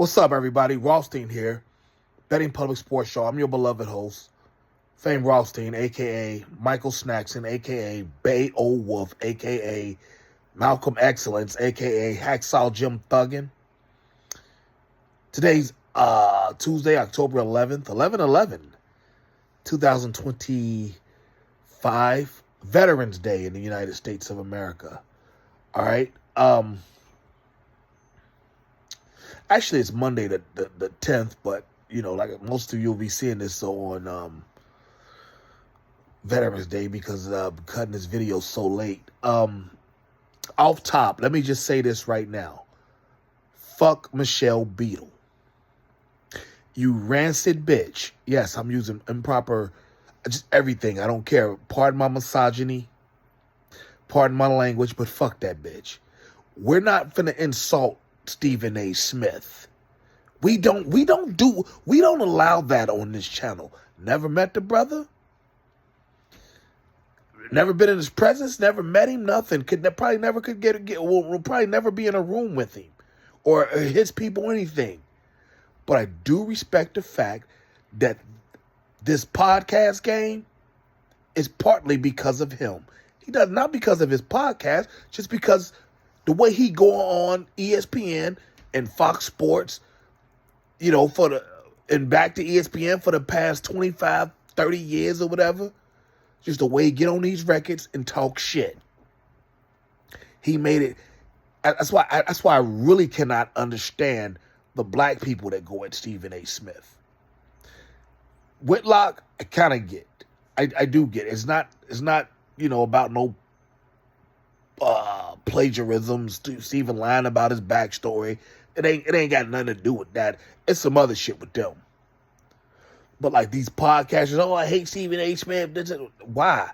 What's up, everybody? Rothstein here, Betting Public Sports Show. I'm your beloved host, Fame Rothstein, a.k.a. Michael Snackson, a.k.a. Beowulf, a.k.a. Malcolm Excellence, a.k.a. Hacksaw Jim Thuggin. Today's Tuesday, October 11th, 2025, Veterans Day in the United States of America. All right. Actually, it's Monday the 10th, but, you know, like most of you will be seeing this on Veterans Day because I'm cutting this video so late. Off top, let me just say this right now. Fuck Michelle Beadle. You rancid bitch. Yes, I'm using improper, just everything. I don't care. Pardon my misogyny. Pardon my language, but fuck that bitch. We're not finna insult Stephen A. Smith. We don't allow that on this channel. Never met the brother. Never been in his presence. Never met him. Nothing. Probably never will probably never be in a room with him or his people. Anything. But I do respect the fact that this podcast game is partly because of him. He does not because of his podcast, just because the way he go on ESPN and Fox Sports, you know, and back to ESPN for the past 25, 30 years or whatever, just the way he get on these records and talk shit. He made it. That's why I really cannot understand the black people that go at Stephen A. Smith. Whitlock, I kind of get. I do get. It's not you know, about no plagiarisms. Stephen lying about his backstory. It ain't got nothing to do with that. It's some other shit with them. But like these podcasters, oh, I hate Stephen A. Smith. Why?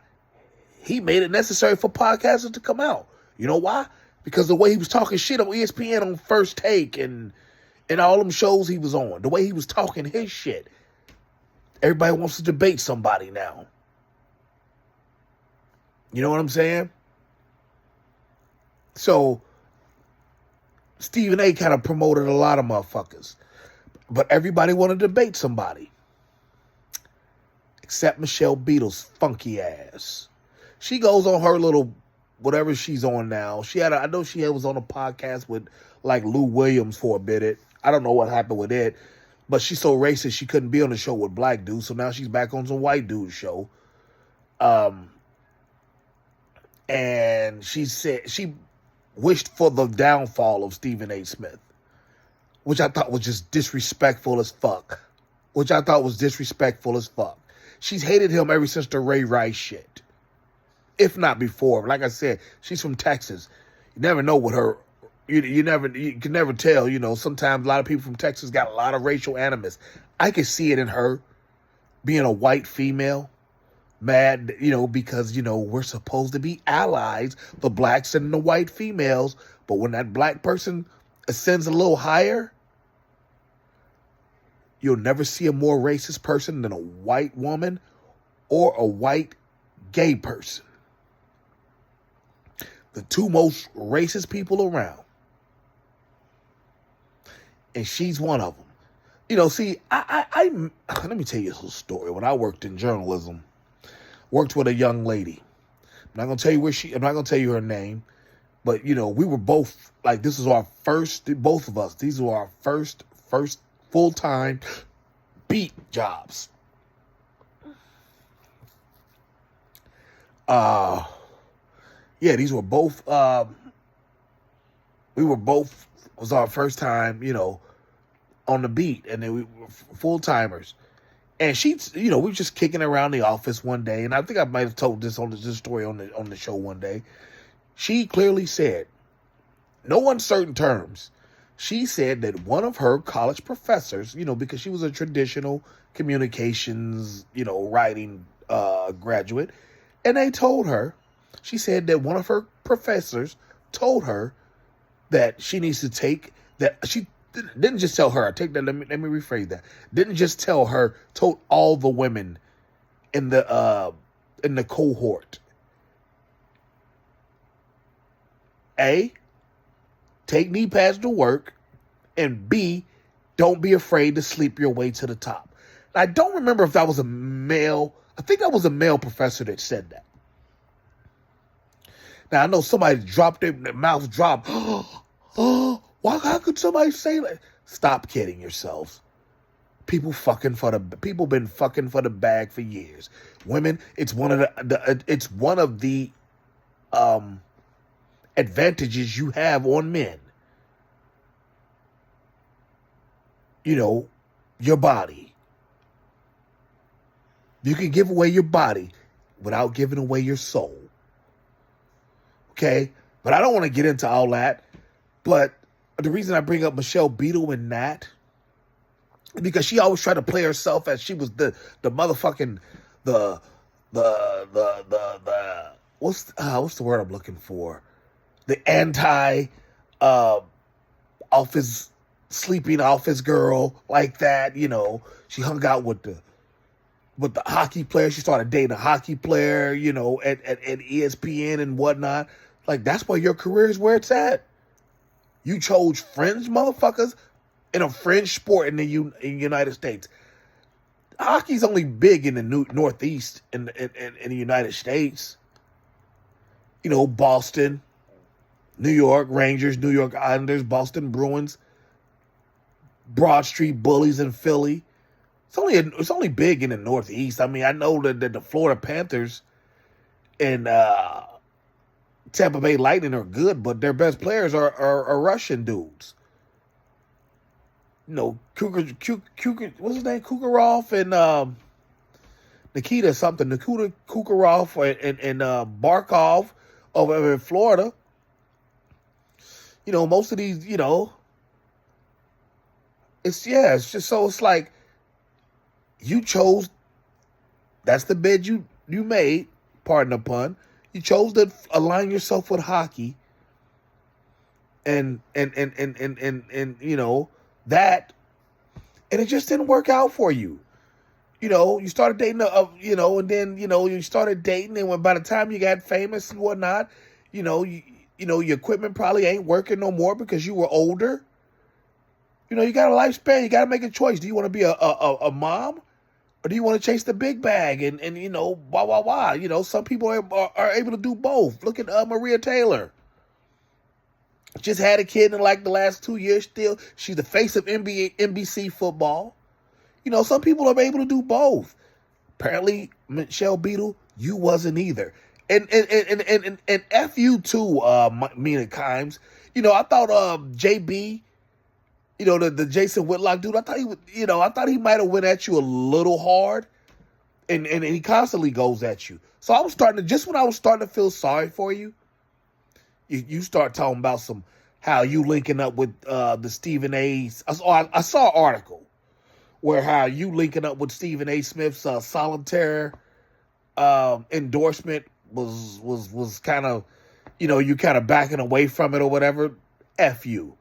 He made it necessary for podcasters to come out. You know why? Because the way he was talking shit on ESPN on First Take and all them shows he was on, the way he was talking his shit, everybody wants to debate somebody now. You know what I'm saying? So Stephen A. kind of promoted a lot of motherfuckers. But everybody wanted to debate somebody. Except Michelle Beadle's funky ass. She goes on her little, whatever she's on now. I know she was on a podcast with like Lou Williams for a bit. I don't know what happened with it. But she's so racist she couldn't be on the show with black dudes. So now she's back on some white dude show. And she said she wished for the downfall of Stephen A. Smith, which I thought was just disrespectful as fuck. She's hated him ever since the Ray Rice shit, if not before. Like I said, she's from Texas. You never know what her. You can never tell. You know, sometimes a lot of people from Texas got a lot of racial animus. I could see it in her being a white female. Mad, you know, because, you know, we're supposed to be allies, the blacks and the white females. But when that black person ascends a little higher, you'll never see a more racist person than a white woman or a white gay person. The two most racist people around. And she's one of them. You know, see, I let me tell you a little story. When I worked in journalism, worked with a young lady. I'm not gonna tell you I'm not gonna tell you her name, but you know, we were both like, this is our first, both of us. These were our first full-time beat jobs. These were both. Was our first time, you know, on the beat, and then we were full-timers. And she's, you know, we were just kicking around the office one day, and I think I might have told this story on the show one day. She clearly said, no uncertain terms, she said that one of her college professors, you know, because she was a traditional communications, you know, writing graduate, and they told her, she said that one of her professors told her that she needs to take, that she didn't just tell her, I take that, let me rephrase that. Didn't just tell her, told all the women in the cohort. A, take knee pads to work, and B, Don't be afraid to sleep your way to the top. And I don't remember if that was a male. I think that was a male professor that said that. Now, I know somebody dropped their mouth dropped. Oh, how could somebody say that? Stop kidding yourselves. People been fucking for the bag for years. Women, it's one of the advantages you have on men. Your body. You can give away your body without giving away your soul. Okay? But I don't want to get into all that. But the reason I bring up Michelle Beadle and Nat, because she always tried to play herself as she was the motherfucking the what's the word I'm looking for? The anti office sleeping office girl like that. She hung out with the hockey player. She started dating a hockey player, at ESPN and whatnot. Like, that's where your career is, where it's at. You chose fringe motherfuckers in a fringe sport in the United States. Hockey's only big in the Northeast in the United States. Boston, New York Rangers, New York Islanders, Boston Bruins, Broad Street Bullies in Philly. It's only big in the Northeast. I mean, I know that the Florida Panthers and Tampa Bay Lightning are good, but their best players are Russian dudes. What's his name? Kucherov and Nikita Kucherov and Barkov over in Florida. Most of these, it's just so it's like you chose. That's the bed you made. Pardon the pun. You chose to align yourself with hockey, and that, and it just didn't work out for you. You started dating and then you started dating, and by the time you got famous and whatnot, your equipment probably ain't working no more because you were older. You got a lifespan. You got to make a choice. Do you want to be a mom? Or do you want to chase the big bag and blah. Some people are able to do both. Look at Maria Taylor. Just had a kid in like the last 2 years still. She's the face of NBC football. Some people are able to do both. Apparently, Michelle Beadle, you wasn't either. And F you too, Mina Kimes. I thought JB, the Jason Whitlock dude, I thought he might have went at you a little hard, and he constantly goes at you. So I was when I was starting to feel sorry for you, you start talking about how you linking up with the Stephen A. I saw an article where how you linking up with Stephen A. Smith's solitaire endorsement was kind of, you kind of backing away from it or whatever. F you.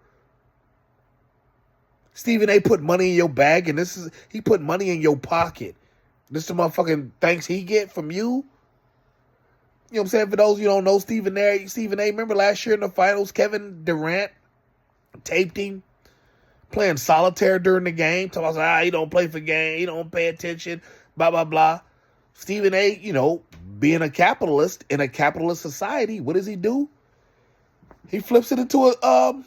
Stephen A. put money in your bag, and he put money in your pocket. This the motherfucking thanks he get from you. You know what I'm saying? For those of you who don't know, Stephen A., remember last year in the finals, Kevin Durant taped him playing solitaire during the game. Talking about, he don't play for game, he don't pay attention, blah, blah, blah. Stephen A., being a capitalist in a capitalist society, what does he do? He flips it into an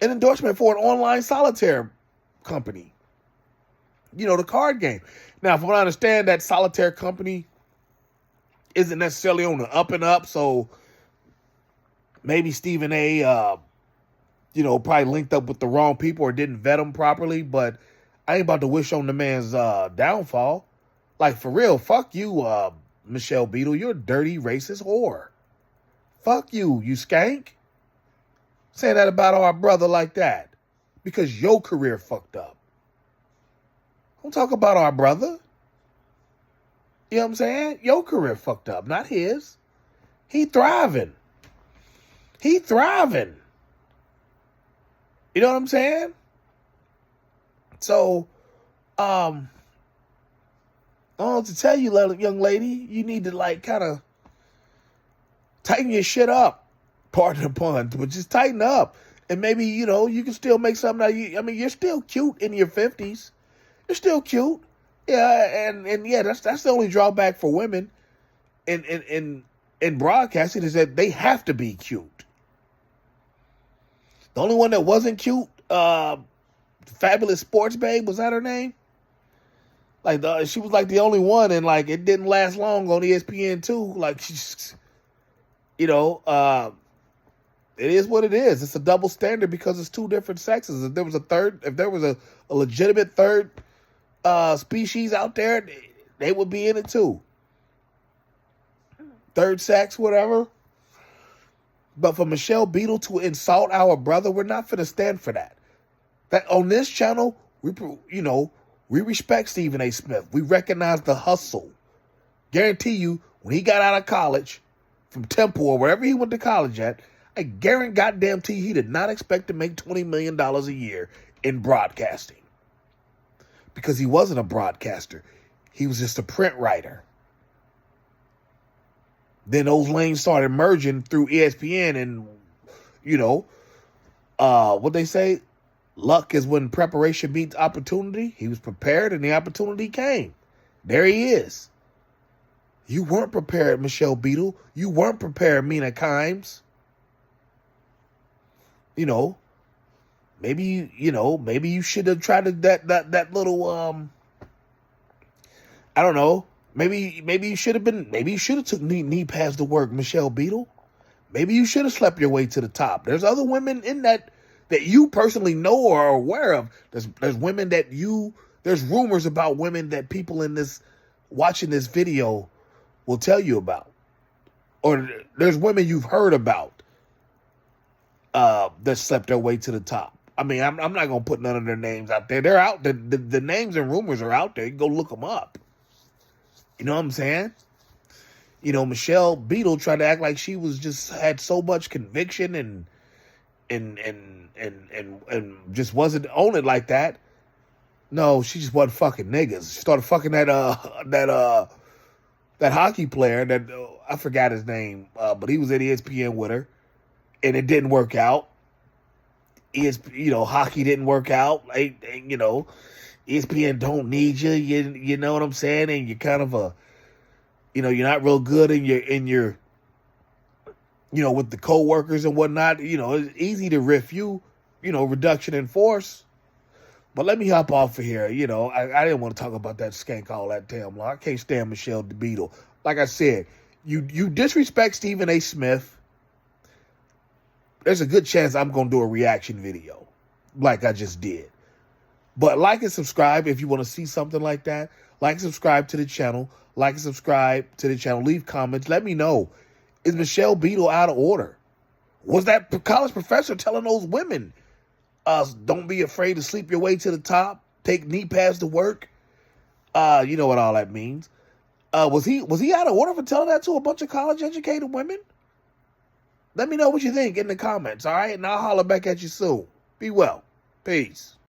endorsement for an online solitaire company. The card game. Now, from what I understand, that solitaire company isn't necessarily on the up and up, so maybe Stephen A., probably linked up with the wrong people or didn't vet them properly, but I ain't about to wish on the man's downfall. Like, for real, fuck you, Michelle Beadle. You're a dirty, racist whore. Fuck you, you skank. Saying that about our brother like that because your career fucked up. Don't talk about our brother. You know what I'm saying? Your career fucked up, not his. He thriving. You know what I'm saying? So, I don't know what to tell you, young lady. You need to kind of tighten your shit up. Pardon the pun, but just tighten up. And maybe, you can still make something out of you. I mean, you're still cute in your 50s. You're still cute. Yeah, and yeah, that's the only drawback for women in broadcasting is that they have to be cute. The only one that wasn't cute, Fabulous Sports Babe, was that her name? Like she was like the only one, and like it didn't last long on ESPN too. Like she's, it is what it is. It's a double standard because it's two different sexes. If there was a legitimate third species out there, they would be in it too. Third sex, whatever. But for Michelle Beadle to insult our brother, we're not going to stand for that. That on this channel, we respect Stephen A. Smith. We recognize the hustle. Guarantee you, when he got out of college, from Temple or wherever he went to college at, I guarantee he did not expect to make $20 million a year in broadcasting. Because he wasn't a broadcaster. He was just a print writer. Then those lanes started merging through ESPN and, what they say, luck is when preparation meets opportunity. He was prepared and the opportunity came. There he is. You weren't prepared, Michelle Beadle. You weren't prepared, Mina Kimes. Maybe you should have tried that little, I don't know. Maybe you should have took knee pads to work, Michelle Beadle. Maybe you should have slept your way to the top. There's other women in that you personally know or are aware of. There's women there's rumors about women that people in this, watching this video will tell you about. Or there's women you've heard about that slept their way to the top. I mean, I'm not going to put none of their names out there. They're out. The names and rumors are out there. You can go look them up. You know what I'm saying? Michelle Beadle tried to act like she was had so much conviction and just wasn't on it like that. No, she just wasn't fucking niggas. She started fucking that hockey player that I forgot his name, but he was at ESPN with her, and it didn't work out. Hockey didn't work out. ESPN don't need you. You know what I'm saying? And you're kind of you're not real good in your with the coworkers and whatnot. It's easy to riff you. Reduction in force. But let me hop off of here. I didn't want to talk about that skank all that damn long. I can't stand Michelle Beadle. Like I said, you disrespect Stephen A. Smith. There's a good chance I'm going to do a reaction video like I just did. But like and subscribe if you want to see something like that. Like and subscribe to the channel. Leave comments. Let me know. Is Michelle Beadle out of order? Was that college professor telling those women, don't be afraid to sleep your way to the top, take knee pads to work? You know what all that means. Was he out of order for telling that to a bunch of college-educated women? Let me know what you think in the comments, all right? And I'll holler back at you soon. Be well. Peace.